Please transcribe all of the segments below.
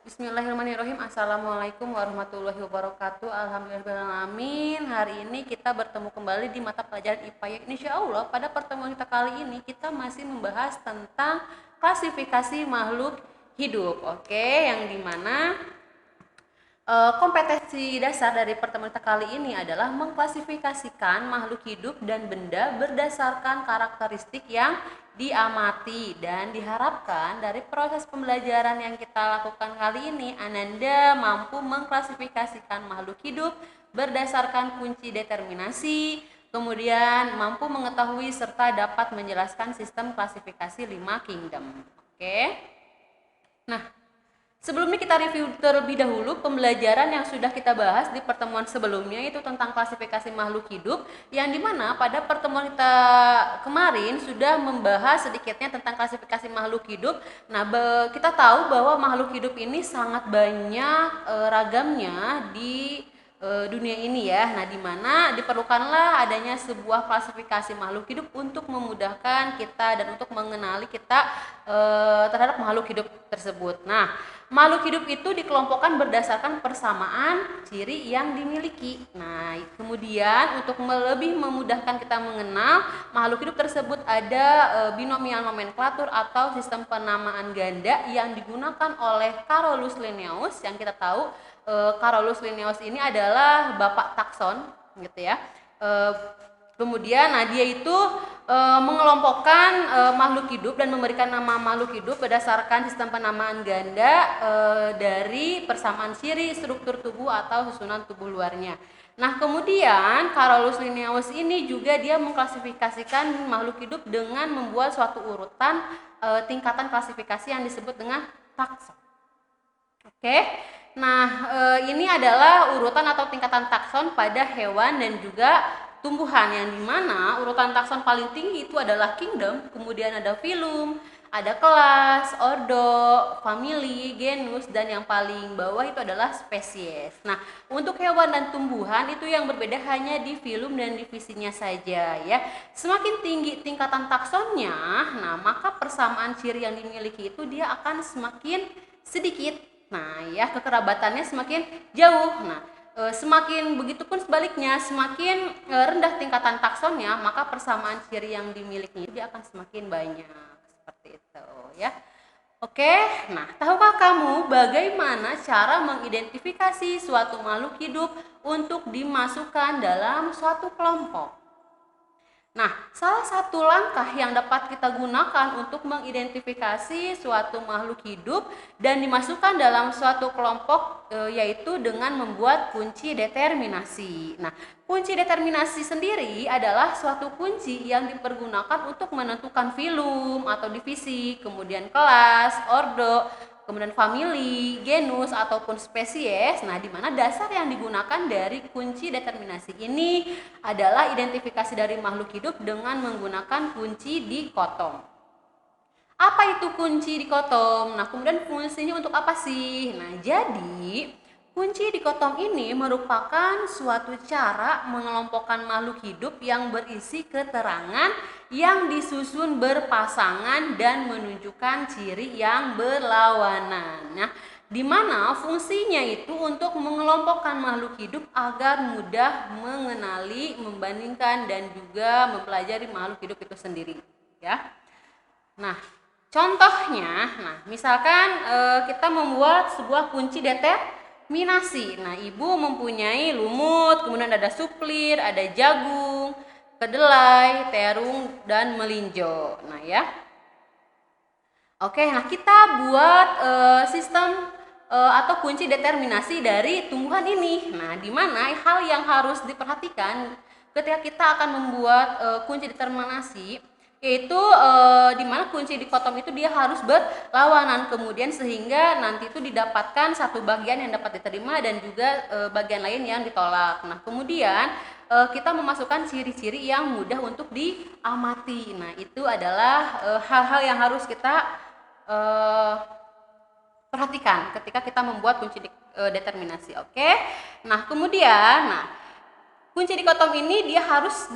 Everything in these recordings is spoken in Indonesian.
Bismillahirrahmanirrahim. Assalamualaikum warahmatullahi wabarakatuh. Alhamdulillahirrahmanirrahim. Hari ini kita bertemu kembali di mata pelajaran IPA. Insya Allah pada pertemuan kita kali ini kita masih membahas tentang klasifikasi makhluk hidup. Oke, yang dimana kompetensi dasar dari pertemuan kita kali ini adalah mengklasifikasikan makhluk hidup dan benda berdasarkan karakteristik yang diamati, dan diharapkan dari proses pembelajaran yang kita lakukan kali ini Ananda mampu mengklasifikasikan makhluk hidup berdasarkan kunci determinasi, kemudian mampu mengetahui serta dapat menjelaskan sistem klasifikasi 5 kingdom. Oke. Nah, sebelumnya kita review terlebih dahulu pembelajaran yang sudah kita bahas di pertemuan sebelumnya, yaitu tentang klasifikasi makhluk hidup, yang dimana pada pertemuan kita kemarin sudah membahas sedikitnya tentang klasifikasi makhluk hidup. Nah, kita tahu bahwa makhluk hidup ini sangat banyak ragamnya di dunia ini ya. Nah, dimana diperlukanlah adanya sebuah klasifikasi makhluk hidup untuk memudahkan kita dan untuk mengenali kita terhadap makhluk hidup tersebut. Nah, makhluk hidup itu dikelompokkan berdasarkan persamaan ciri yang dimiliki. Nah, kemudian untuk lebih memudahkan kita mengenal makhluk hidup tersebut, ada binomial nomenklatur atau sistem penamaan ganda yang digunakan oleh Carolus Linnaeus. Yang kita tahu Carolus Linnaeus ini adalah bapak takson, gitu ya. Kemudian, dia itu mengelompokkan makhluk hidup dan memberikan nama makhluk hidup berdasarkan sistem penamaan ganda dari persamaan ciri, struktur tubuh atau susunan tubuh luarnya. Nah, kemudian Carolus Linnaeus ini juga dia mengklasifikasikan makhluk hidup dengan membuat suatu urutan tingkatan klasifikasi yang disebut dengan takson. Oke. Nah, ini adalah urutan atau tingkatan takson pada hewan dan juga tumbuhan, yang dimana urutan takson paling tinggi itu adalah kingdom, kemudian ada phylum, ada kelas, ordo, family, genus, dan yang paling bawah itu adalah spesies. Nah, untuk hewan dan tumbuhan itu yang berbeda hanya di phylum dan divisinya saja ya. Semakin tinggi tingkatan taksonnya, nah maka persamaan ciri yang dimiliki itu dia akan semakin sedikit. Nah, ya, kekerabatannya semakin jauh. Nah, semakin begitu pun sebaliknya, semakin rendah tingkatan taksonnya, maka persamaan ciri yang dimiliki dia akan semakin banyak. Seperti itu, ya. Oke, nah, tahukah kamu bagaimana cara mengidentifikasi suatu makhluk hidup untuk dimasukkan dalam suatu kelompok? Nah, salah satu langkah yang dapat kita gunakan untuk mengidentifikasi suatu makhluk hidup dan dimasukkan dalam suatu kelompok yaitu dengan membuat kunci determinasi. Nah, kunci determinasi sendiri adalah suatu kunci yang dipergunakan untuk menentukan phylum atau divisi, kemudian kelas, ordo, kemudian famili, genus, ataupun spesies. Nah, di mana dasar yang digunakan dari kunci determinasi ini adalah identifikasi dari makhluk hidup dengan menggunakan kunci dikotom. Apa itu kunci dikotom? Nah, kemudian fungsinya untuk apa sih? Nah, jadi kunci dikotom ini merupakan suatu cara mengelompokkan makhluk hidup yang berisi keterangan yang disusun berpasangan dan menunjukkan ciri yang berlawanan. Nah, di mana fungsinya itu untuk mengelompokkan makhluk hidup agar mudah mengenali, membandingkan, dan juga mempelajari makhluk hidup itu sendiri, ya. Nah, contohnya, misalkan kita membuat sebuah kunci determinasi. Nah, ibu mempunyai lumut, kemudian ada suplir, ada jagung, kedelai, terung, dan melinjo. Nah, ya. Oke, nah kita buat sistem atau kunci determinasi dari tumbuhan ini. Nah, di mana hal yang harus diperhatikan ketika kita akan membuat kunci determinasi, yaitu di mana kunci dikotom itu dia harus berlawanan, kemudian sehingga nanti itu didapatkan satu bagian yang dapat diterima dan juga bagian lain yang ditolak. Nah, kemudian kita memasukkan ciri-ciri yang mudah untuk diamati. Nah, itu adalah hal-hal yang harus kita perhatikan ketika kita membuat kunci determinasi. Oke. Nah, kemudian kunci dikotom ini dia harus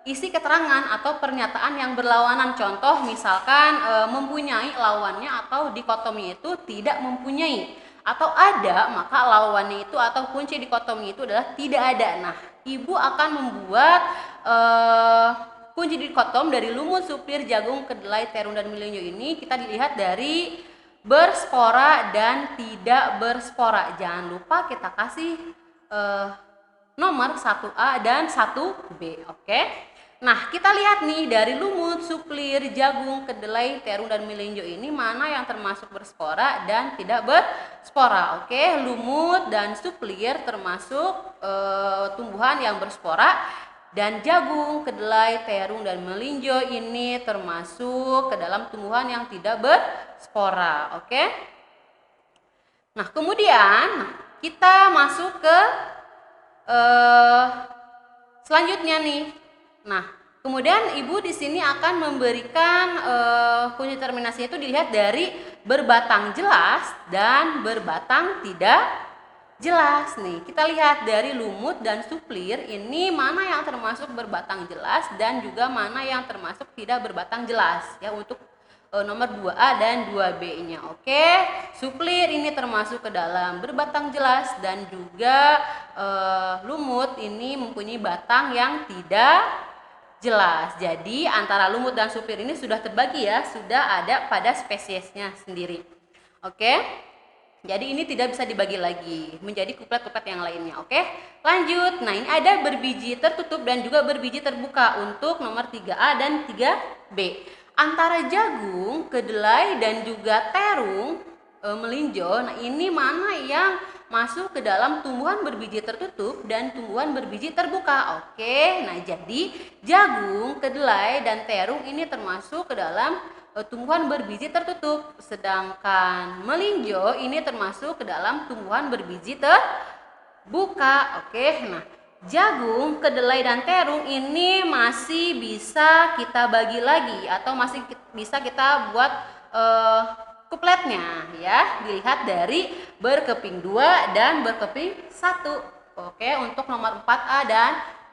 isi keterangan atau pernyataan yang berlawanan. Contoh misalkan mempunyai lawannya atau dikotomi itu tidak mempunyai. atau ada, maka lawannya itu atau kunci dikotomi itu adalah tidak ada. Nah, Ibu akan membuat kunci dikotom dari lumut, suplir, jagung, kedelai, terung, dan melinjo ini. Kita dilihat dari berspora dan tidak berspora. Jangan lupa kita kasih nomor 1A dan 1B. Oke. Nah, kita lihat nih dari lumut, suplir, jagung, kedelai, terung, dan melinjo ini mana yang termasuk berspora dan tidak berspora. Oke, lumut dan suplir termasuk tumbuhan yang berspora, dan jagung, kedelai, terung, dan melinjo ini termasuk ke dalam tumbuhan yang tidak berspora. Oke. Nah, kemudian kita masuk ke selanjutnya nih. Nah, kemudian Ibu di sini akan memberikan kunci terminasi itu dilihat dari berbatang jelas dan berbatang tidak jelas. Nih, kita lihat dari lumut dan suplir ini mana yang termasuk berbatang jelas dan juga mana yang termasuk tidak berbatang jelas ya untuk nomor 2A dan 2B-nya. Oke, suplir ini termasuk ke dalam berbatang jelas dan juga lumut ini mempunyai batang yang tidak jelas. Jadi antara lumut dan suplir ini sudah terbagi ya, sudah ada pada spesiesnya sendiri. Oke. Jadi ini tidak bisa dibagi lagi menjadi kuplet-kuplet yang lainnya. Oke. Lanjut. Nah, ini ada berbiji tertutup dan juga berbiji terbuka untuk nomor 3A dan 3B. Antara jagung, kedelai, dan juga terung, melinjo, nah ini mana yang masuk ke dalam tumbuhan berbiji tertutup dan tumbuhan berbiji terbuka. Oke, nah jadi jagung, kedelai, dan terung ini termasuk ke dalam tumbuhan berbiji tertutup, sedangkan melinjo ini termasuk ke dalam tumbuhan berbiji terbuka. Oke, nah jagung, kedelai, dan terung ini masih bisa kita bagi lagi atau masih bisa kita buat kupletnya ya, dilihat dari berkeping 2 dan berkeping 1. Oke, untuk nomor 4A dan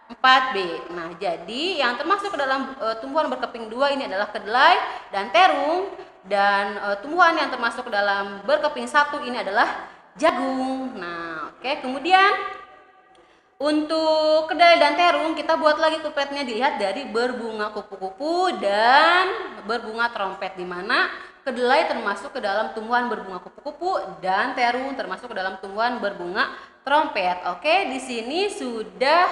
4B. Nah, jadi yang termasuk ke dalam tumbuhan berkeping 2 ini adalah kedelai dan terung, dan tumbuhan yang termasuk ke dalam berkeping 1 ini adalah jagung. Nah, oke, kemudian untuk kedelai dan terung kita buat lagi kupletnya, dilihat dari berbunga kupu-kupu dan berbunga trompet, di mana kedelai termasuk ke dalam tumbuhan berbunga kupu-kupu dan terung termasuk ke dalam tumbuhan berbunga trompet. Oke, di sini sudah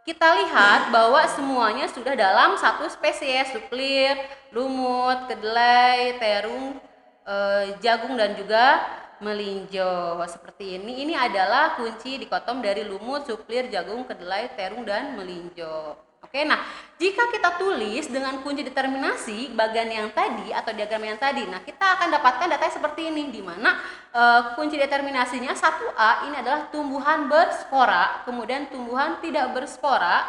kita lihat bahwa semuanya sudah dalam satu spesies, suplir, lumut, kedelai, terung, jagung, dan juga melinjo. Seperti ini. Ini adalah kunci dikotom dari lumut, suplir, jagung, kedelai, terung, dan melinjo. Oke, nah jika kita tulis dengan kunci determinasi bagian yang tadi atau diagram yang tadi, nah kita akan dapatkan datanya seperti ini, di mana kunci determinasinya 1A ini adalah tumbuhan berspora, kemudian tumbuhan tidak berspora.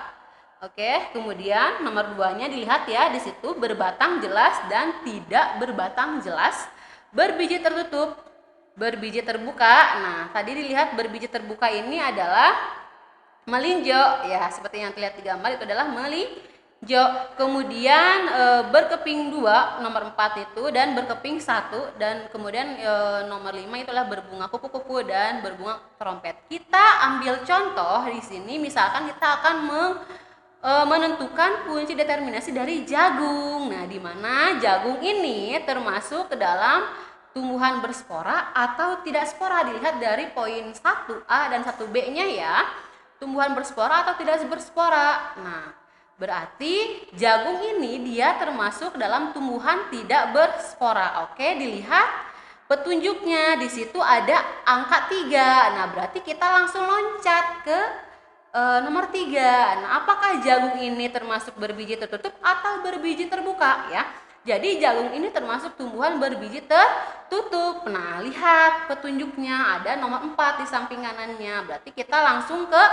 Oke, kemudian nomor 2-nya dilihat ya, di situ berbatang jelas dan tidak berbatang jelas, berbiji tertutup, berbiji terbuka. Nah, tadi dilihat berbiji terbuka ini adalah melinjo ya, seperti yang terlihat di gambar itu adalah melinjo. Kemudian berkeping 2 nomor 4 itu dan berkeping 1, dan kemudian nomor 5 itu adalah berbunga kupu-kupu dan berbunga trompet. Kita ambil contoh di sini, misalkan kita akan menentukan kunci determinasi dari jagung. Nah, di mana jagung ini termasuk ke dalam tumbuhan berspora atau tidak spora, dilihat dari poin 1A dan 1B-nya ya. Tumbuhan berspora atau tidak berspora. Nah, berarti jagung ini dia termasuk dalam tumbuhan tidak berspora. Oke, dilihat petunjuknya, di situ ada angka 3. Nah, berarti kita langsung loncat ke nomor 3. Nah, apakah jagung ini termasuk berbiji tertutup atau berbiji terbuka ya? Jadi jagung ini termasuk tumbuhan berbiji tertutup. Nah, lihat petunjuknya ada nomor 4 di samping kanannya. Berarti kita langsung ke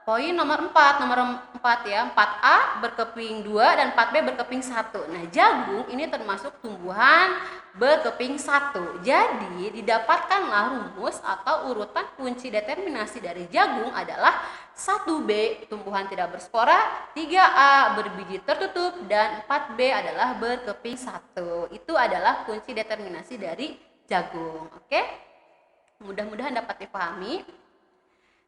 poin nomor 4. Nomor 4 ya, 4A berkeping 2 dan 4B berkeping 1. Nah, jagung ini termasuk tumbuhan berkeping 1. Jadi, didapatkanlah rumus atau urutan kunci determinasi dari jagung adalah 1B tumbuhan tidak berspora, 3A berbiji tertutup, dan 4B adalah berkeping 1. Itu adalah kunci determinasi dari jagung. Oke? Mudah-mudahan dapat dipahami.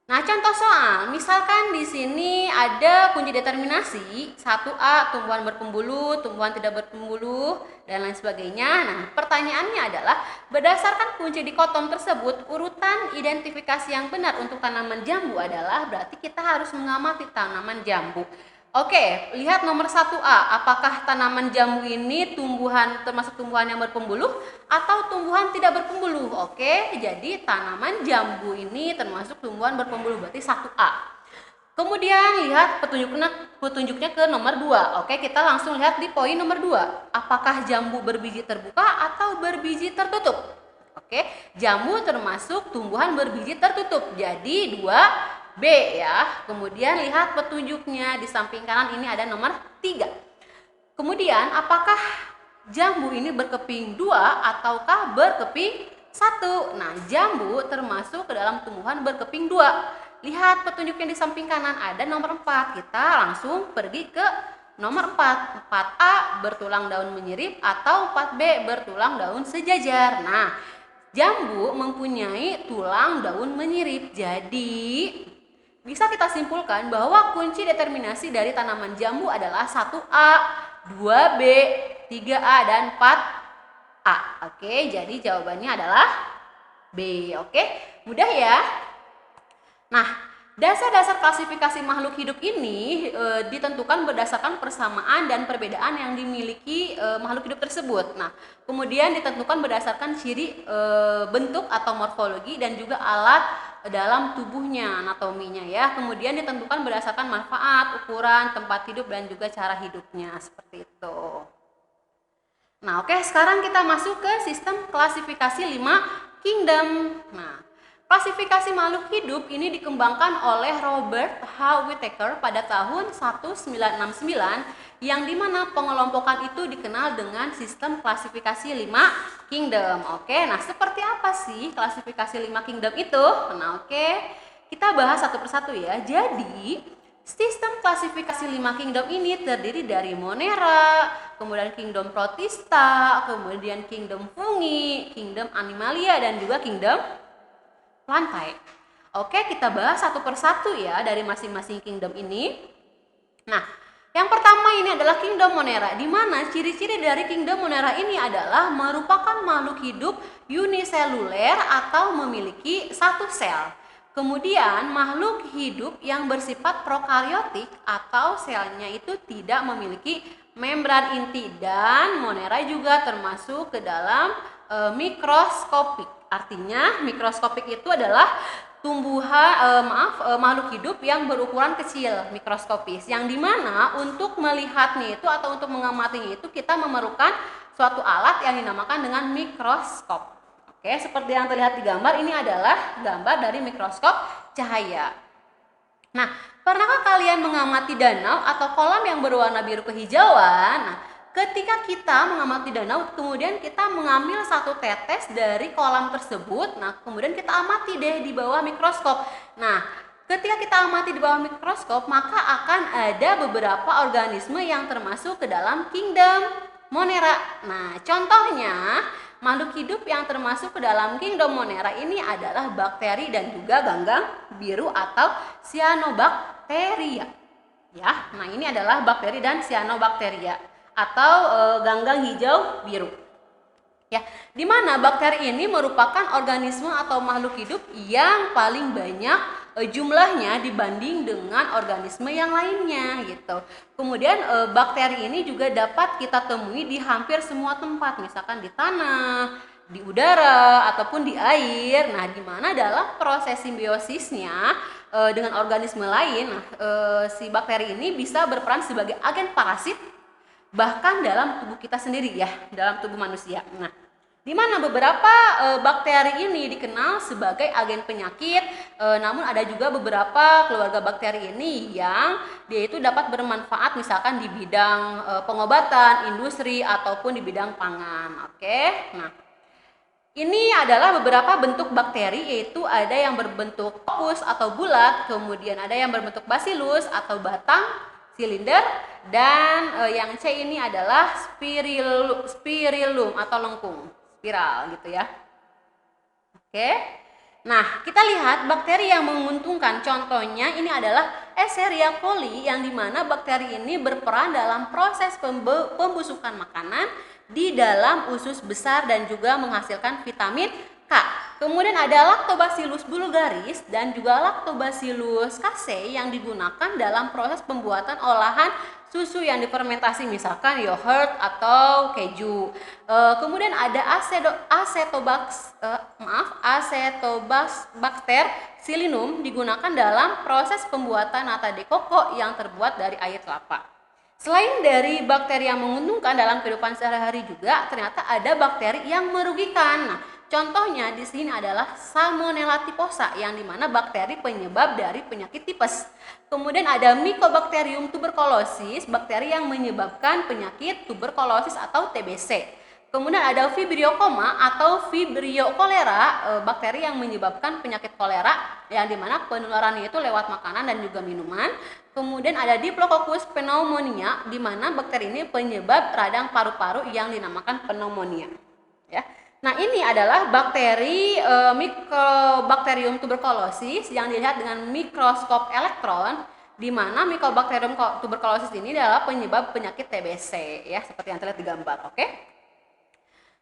Nah, contoh soal, misalkan di sini ada kunci determinasi 1A tumbuhan berpembuluh, tumbuhan tidak berpembuluh, dan lain sebagainya. Nah, pertanyaannya adalah berdasarkan kunci dikotom tersebut, urutan identifikasi yang benar untuk tanaman jambu adalah berarti kita harus mengamati tanaman jambu. Oke, lihat nomor 1A, apakah tanaman jambu ini tumbuhan termasuk tumbuhan yang berpembuluh atau tumbuhan tidak berpembuluh? Oke, jadi tanaman jambu ini termasuk tumbuhan berpembuluh, berarti 1A. Kemudian lihat petunjuknya ke nomor 2. Oke, kita langsung lihat di poin nomor 2. Apakah jambu berbiji terbuka atau berbiji tertutup? Oke, jambu termasuk tumbuhan berbiji tertutup. Jadi 2B ya. Kemudian lihat petunjuknya di samping kanan ini ada nomor 3. Kemudian apakah jambu ini berkeping 2 ataukah berkeping 1? Nah, jambu termasuk ke dalam tumbuhan berkeping 2. Lihat petunjuknya di samping kanan ada nomor 4. Kita langsung pergi ke nomor 4. 4A bertulang daun menyirip atau 4B bertulang daun sejajar. Nah, jambu mempunyai tulang daun menyirip. Jadi, bisa kita simpulkan bahwa kunci determinasi dari tanaman jambu adalah 1A, 2B, 3A, dan 4A. Oke, jadi jawabannya adalah B. Oke, mudah ya. Nah, dasar-dasar klasifikasi makhluk hidup ini ditentukan berdasarkan persamaan dan perbedaan yang dimiliki makhluk hidup tersebut. Nah, kemudian ditentukan berdasarkan ciri bentuk atau morfologi dan juga alat dalam tubuhnya, anatominya ya. Kemudian ditentukan berdasarkan manfaat, ukuran, tempat hidup dan juga cara hidupnya, seperti itu. Nah, oke, sekarang kita masuk ke sistem klasifikasi 5 kingdom. Nah, klasifikasi makhluk hidup ini dikembangkan oleh Robert H. Whittaker pada tahun 1969, yang dimana pengelompokan itu dikenal dengan sistem klasifikasi 5 kingdom. Oke, nah seperti apa sih klasifikasi 5 kingdom itu? Nah, oke, kita bahas satu persatu ya. Jadi, sistem klasifikasi 5 kingdom ini terdiri dari Monera, kemudian kingdom Protista, kemudian kingdom Fungi, kingdom Animalia, dan juga kingdom lantai. Oke, kita bahas satu persatu ya dari masing-masing kingdom ini. Nah, yang pertama ini adalah kingdom Monera, di mana ciri-ciri dari kingdom Monera ini adalah merupakan makhluk hidup uniseluler atau memiliki satu sel. Kemudian makhluk hidup yang bersifat prokaryotik atau selnya itu tidak memiliki membran inti, dan Monera juga termasuk ke dalam mikroskopik. Artinya mikroskopik itu adalah makhluk hidup yang berukuran kecil, mikroskopis, yang dimana untuk melihatnya itu atau untuk mengamatinya itu kita memerlukan suatu alat yang dinamakan dengan mikroskop. Oke, seperti yang terlihat di gambar, ini adalah gambar dari mikroskop cahaya. Nah, pernahkah kalian mengamati danau atau kolam yang berwarna biru kehijauan? Nah, ketika kita mengamati danau, kemudian kita mengambil satu tetes dari kolam tersebut, nah kemudian kita amati deh di bawah mikroskop. Nah, ketika kita amati di bawah mikroskop, maka akan ada beberapa organisme yang termasuk ke dalam kingdom Monera. Nah, contohnya makhluk hidup yang termasuk ke dalam kingdom Monera ini adalah bakteri dan juga ganggang biru atau cyanobacteria. Ya, nah ini adalah bakteri dan cyanobacteria atau ganggang hijau biru. Ya, di mana bakteri ini merupakan organisme atau makhluk hidup yang paling banyak jumlahnya dibanding dengan organisme yang lainnya gitu. Kemudian bakteri ini juga dapat kita temui di hampir semua tempat, misalkan di tanah, di udara ataupun di air. Nah, di mana dalam proses simbiosisnya dengan organisme lain, si bakteri ini bisa berperan sebagai agen parasit bahkan dalam tubuh kita sendiri ya, dalam tubuh manusia. Nah, di mana beberapa bakteri ini dikenal sebagai agen penyakit, namun ada juga beberapa keluarga bakteri ini yang dia itu dapat bermanfaat misalkan di bidang pengobatan, industri ataupun di bidang pangan. Oke. Nah, ini adalah beberapa bentuk bakteri, yaitu ada yang berbentuk opus atau bulat, kemudian ada yang berbentuk bacillus atau batang silinder, dan yang C ini adalah spirillum atau lengkung, spiral gitu ya. Oke. Nah, kita lihat bakteri yang menguntungkan. Contohnya ini adalah Escherichia coli, yang dimana bakteri ini berperan dalam proses pembusukan makanan di dalam usus besar dan juga menghasilkan vitamin K. Kemudian ada Lactobacillus bulgaris dan juga Lactobacillus casei yang digunakan dalam proses pembuatan olahan susu yang difermentasi, misalkan yogurt atau keju. Kemudian ada Acetobacter silinum digunakan dalam proses pembuatan nata de coco yang terbuat dari air kelapa. Selain dari bakteri yang menguntungkan dalam kehidupan sehari-hari juga ternyata ada bakteri yang merugikan. Nah, contohnya di sini adalah Salmonella typhosa, yang dimana bakteri penyebab dari penyakit tipes. Kemudian ada Mycobacterium tuberculosis, bakteri yang menyebabkan penyakit tuberkulosis atau TBC. Kemudian ada Vibrio coma atau Vibrio cholera, bakteri yang menyebabkan penyakit kolera, yang dimana penularannya itu lewat makanan dan juga minuman. Kemudian ada Diplococcus pneumonia, di mana bakteri ini penyebab radang paru-paru yang dinamakan pneumonia. Ya. Nah, ini adalah bakteri Mycobacterium tuberculosis yang dilihat dengan mikroskop elektron, di mana Mycobacterium tuberculosis ini adalah penyebab penyakit TBC, ya, seperti yang terlihat di gambar. Oke.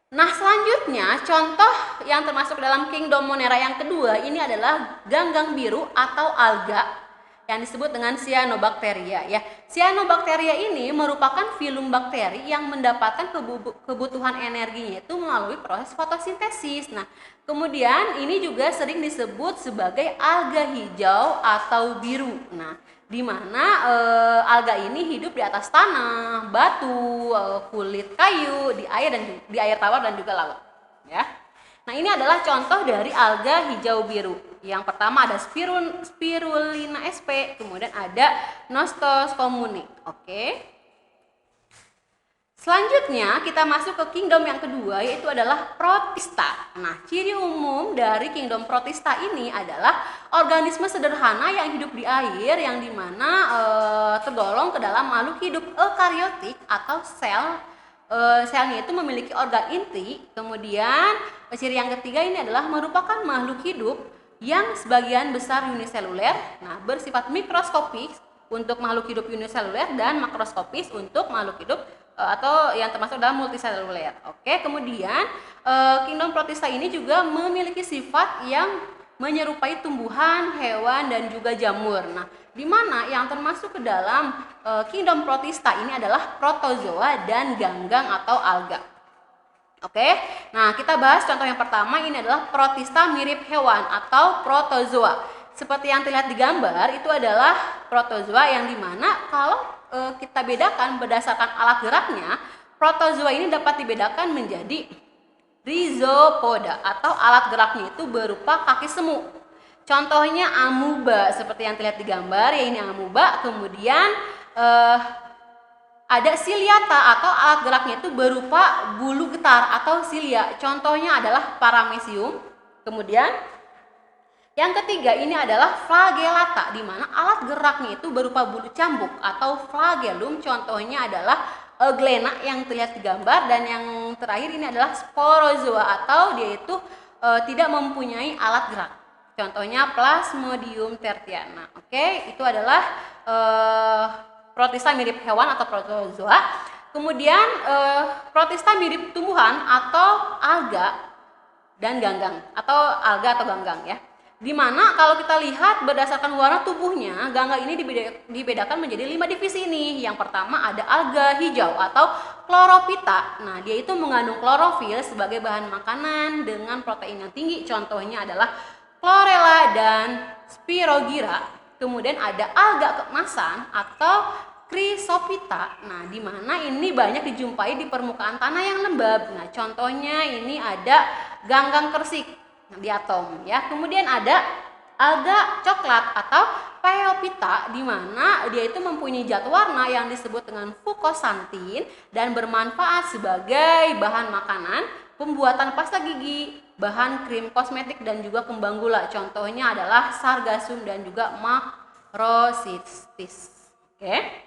Nah, selanjutnya contoh yang termasuk dalam kingdom Monera yang kedua ini adalah ganggang biru atau alga yang disebut dengan Cyanobacteria, ya. Cyanobacteria ini merupakan filum bakteri yang mendapatkan kebutuhan energinya itu melalui proses fotosintesis. Nah, kemudian ini juga sering disebut sebagai alga hijau atau biru. Nah, di mana alga ini hidup di atas tanah, batu, kulit kayu, di air tawar dan juga laut, ya. Nah, ini adalah contoh dari alga hijau biru. Yang pertama ada Spirulina sp, kemudian ada Nostos comune. Oke. Selanjutnya kita masuk ke kingdom yang kedua, yaitu adalah Protista. Nah, ciri umum dari kingdom Protista ini adalah organisme sederhana yang hidup di air, yang dimana tergolong ke dalam makhluk hidup eukariotik atau selnya itu memiliki organ inti. Kemudian ciri yang ketiga ini adalah merupakan makhluk hidup yang sebagian besar uniseluler, nah bersifat mikroskopis untuk makhluk hidup uniseluler dan makroskopis untuk makhluk hidup atau yang termasuk dalam multiseluler. Oke, kemudian kingdom Protista ini juga memiliki sifat yang menyerupai tumbuhan, hewan dan juga jamur. Nah, di mana yang termasuk ke dalam kingdom Protista ini adalah protozoa dan ganggang atau alga. Oke, nah kita bahas contoh yang pertama, ini adalah Protista mirip hewan atau protozoa. Seperti yang terlihat di gambar, itu adalah protozoa yang dimana kalau kita bedakan berdasarkan alat geraknya, protozoa ini dapat dibedakan menjadi rhizopoda atau alat geraknya itu berupa kaki semu. Contohnya amuba, seperti yang terlihat di gambar, ya ini amuba. Kemudian ada ciliata atau alat geraknya itu berupa bulu getar atau cilia. Contohnya adalah paramecium. Kemudian yang ketiga ini adalah flagellata, di mana alat geraknya itu berupa bulu cambuk atau flagellum. Contohnya adalah Euglena yang terlihat di gambar. Dan yang terakhir ini adalah sporozoa atau dia itu tidak mempunyai alat gerak. Contohnya Plasmodium tertiana. Oke, itu adalah Protista mirip hewan atau protozoa. Kemudian Protista mirip tumbuhan atau alga dan ganggang atau alga atau ganggang, ya. Dimana kalau kita lihat berdasarkan warna tubuhnya, ganggang ini dibedakan menjadi 5 divisi ini. Yang pertama ada alga hijau atau Chlorophyta. Nah, dia itu mengandung klorofil sebagai bahan makanan dengan protein yang tinggi. Contohnya adalah Chlorella dan Spirogyra. Kemudian ada alga keemasan atau Chrysophyta. Nah, di mana ini banyak dijumpai di permukaan tanah yang lembab. Nah, contohnya ini ada ganggang kersik di atom, ya. Kemudian ada alga coklat atau Phaeophyta, di mana dia itu mempunyai zat warna yang disebut dengan fukosantin dan bermanfaat sebagai bahan makanan, pembuatan pasta gigi, bahan krim kosmetik dan juga kembang gula. Contohnya adalah Sargassum dan juga Macrocystis. Oke.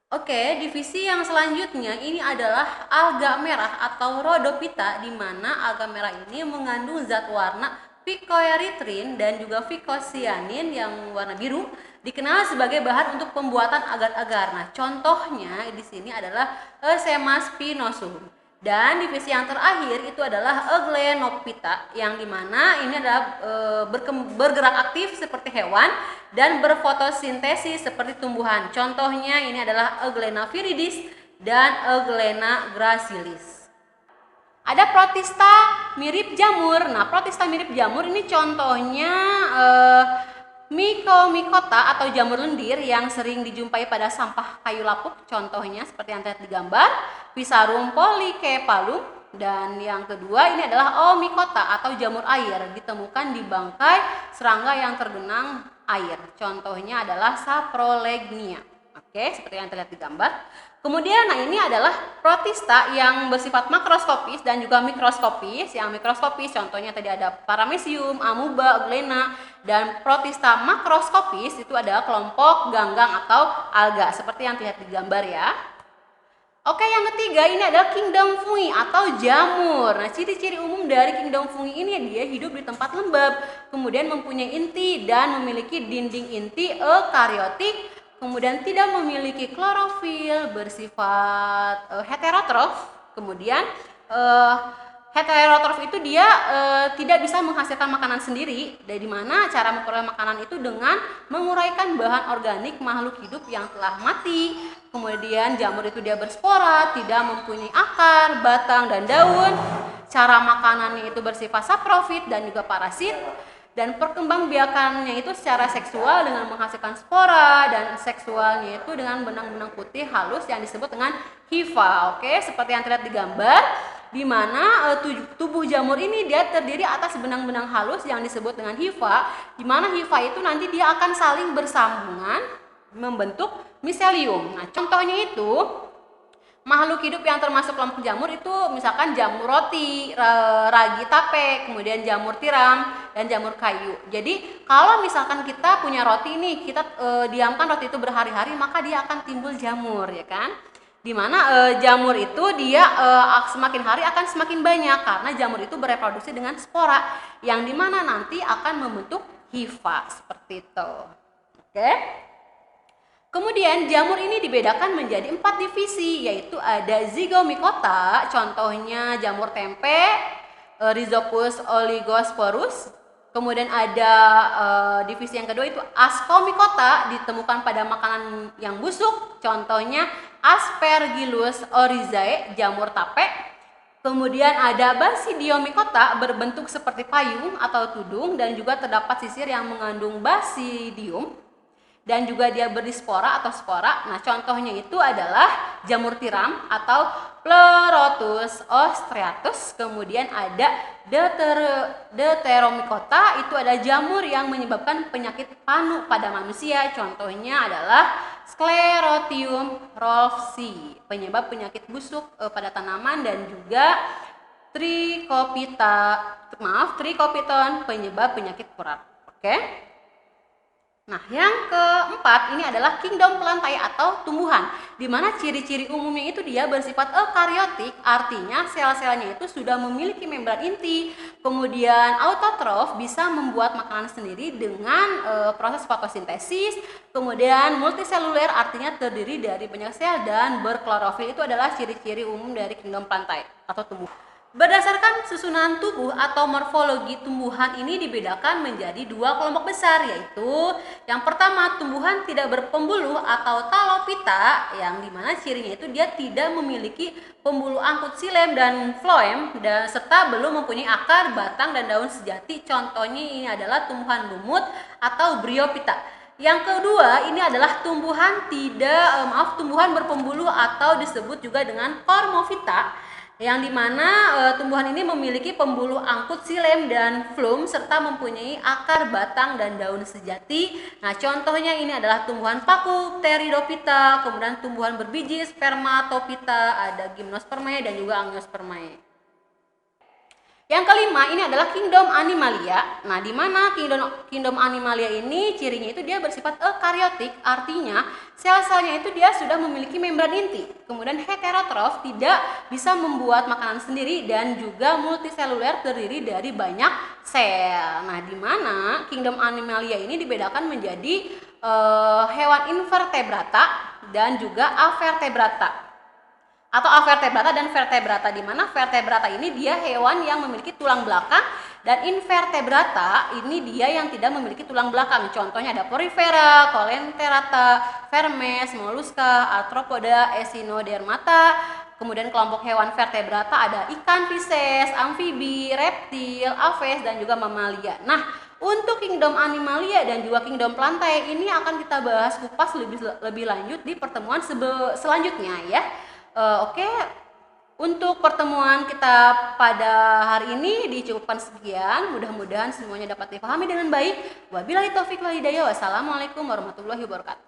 Oke, divisi yang selanjutnya ini adalah alga merah atau Rhodophyta, di mana alga merah ini mengandung zat warna phycoerythrin dan juga phycocyanin yang warna biru, dikenal sebagai bahan untuk pembuatan agar-agar. Nah, contohnya di sini adalah Eusema spinosum. Dan divisi yang terakhir itu adalah Euglenophyta, yang dimana ini adalah bergerak aktif seperti hewan dan berfotosintesis seperti tumbuhan. Contohnya ini adalah Euglena viridis dan Euglena gracilis. Ada protista mirip jamur. Nah, protista mirip jamur ini contohnya Mycomycota atau jamur lendir yang sering dijumpai pada sampah kayu lapuk, contohnya seperti yang terlihat di gambar, Physarum polycephalum. Dan yang kedua ini adalah Oomycota atau jamur air, ditemukan di bangkai serangga yang tergenang air, contohnya adalah Saprolegnia. Oke, seperti yang terlihat di gambar. Kemudian ini adalah protista yang bersifat makroskopis dan juga mikroskopis. Yang mikroskopis contohnya tadi ada Paramecium, Amoeba, Euglena, dan protista makroskopis itu adalah kelompok ganggang atau alga seperti yang terlihat di gambar ya. Oke, yang ketiga ini adalah kingdom fungi atau jamur. Nah, ciri-ciri umum dari kingdom fungi ini dia hidup di tempat lembab, kemudian mempunyai inti dan memiliki dinding inti eukariotik, kemudian tidak memiliki klorofil, bersifat heterotrof. Kemudian heterotrof itu dia tidak bisa menghasilkan makanan sendiri, dari mana cara memperoleh makanan itu dengan menguraikan bahan organik makhluk hidup yang telah mati. Kemudian jamur itu dia berspora, tidak mempunyai akar, batang, dan daun. Cara makanannya itu bersifat saprofit dan juga parasit. Dan perkembangbiakannya itu secara seksual dengan menghasilkan spora, dan seksualnya itu dengan benang-benang putih halus yang disebut dengan hifa. Oke, seperti yang terlihat di gambar, di mana tubuh jamur ini dia terdiri atas benang-benang halus yang disebut dengan hifa, di mana hifa itu nanti dia akan saling bersambungan membentuk miselium. Nah, contohnya itu makhluk hidup yang termasuk kelompok jamur itu misalkan jamur roti, ragi tape, kemudian jamur tiram, dan jamur kayu. Jadi kalau misalkan kita punya roti ini, kita diamkan roti itu berhari-hari, maka dia akan timbul jamur, ya kan? Dimana jamur itu dia semakin hari akan semakin banyak karena jamur itu bereproduksi dengan spora, yang dimana nanti akan membentuk hifa seperti itu. Oke? Kemudian jamur ini dibedakan menjadi 4 divisi, yaitu ada Zygomycota, contohnya jamur tempe, Rhizopus oligosporus. Kemudian ada divisi yang kedua itu Ascomycota, ditemukan pada makanan yang busuk, contohnya Aspergillus oryzae, jamur tape. Kemudian ada Basidiomycota, berbentuk seperti payung atau tudung, dan juga terdapat sisir yang mengandung basidium, dan juga dia berispora atau spora. Nah, contohnya itu adalah jamur tiram atau Pleurotus ostreatus. Kemudian ada Deuteromycota, itu ada jamur yang menyebabkan penyakit panu pada manusia. Contohnya adalah Sclerotium rolfsi, penyebab penyakit busuk pada tanaman, dan juga Trichopiton, penyebab penyakit kurat. Oke? Nah, yang keempat ini adalah kingdom plantae atau tumbuhan, di mana ciri-ciri umumnya itu dia bersifat eukariotik, artinya sel-selnya itu sudah memiliki membran inti. Kemudian autotrof, bisa membuat makanan sendiri dengan proses fotosintesis. Kemudian multiseluler, artinya terdiri dari banyak sel, dan berklorofil. Itu adalah ciri-ciri umum dari kingdom plantae atau tumbuhan. Berdasarkan susunan tubuh atau morfologi tumbuhan ini dibedakan menjadi 2 kelompok besar, yaitu yang pertama tumbuhan tidak berpembuluh atau Talophyta, yang dimana cirinya itu dia tidak memiliki pembuluh angkut xilem dan phloem, dan serta belum mempunyai akar, batang, dan daun sejati. Contohnya ini adalah tumbuhan lumut atau Bryophyta. Yang kedua ini adalah tumbuhan tumbuhan berpembuluh atau disebut juga dengan Cormophyta, yang dimana tumbuhan ini memiliki pembuluh angkut xilem dan phloem serta mempunyai akar, batang, dan daun sejati. Nah, contohnya ini adalah tumbuhan paku Pteridophyta, kemudian tumbuhan berbiji Spermatophyta, ada Gymnospermae dan juga Angiospermae. Yang kelima ini adalah kingdom animalia. Nah, di mana kingdom animalia ini cirinya itu dia bersifat eukaryotik, artinya sel-selnya itu dia sudah memiliki membran inti. Kemudian heterotrof, tidak bisa membuat makanan sendiri, dan juga multiseluler, terdiri dari banyak sel. Nah, di mana kingdom animalia ini dibedakan menjadi hewan invertebrata dan juga avertebrata atau avertebrata dan vertebrata, di mana vertebrata ini dia hewan yang memiliki tulang belakang dan invertebrata ini dia yang tidak memiliki tulang belakang. Contohnya ada Porifera, Coelenterata, Vermes, Mollusca, Arthropoda, Echinodermata. Kemudian kelompok hewan vertebrata ada ikan, Pisces, amfibi, reptil, aves, dan juga mamalia. Nah, untuk kingdom animalia dan juga kingdom plantae ini akan kita bahas kupas lebih lanjut di pertemuan selanjutnya ya. Oke, untuk pertemuan kita pada hari ini dicukupkan sekian. Mudah-mudahan semuanya dapat dipahami dengan baik. Wabillahi taufik wal hidayah. Wassalamualaikum warahmatullahi wabarakatuh.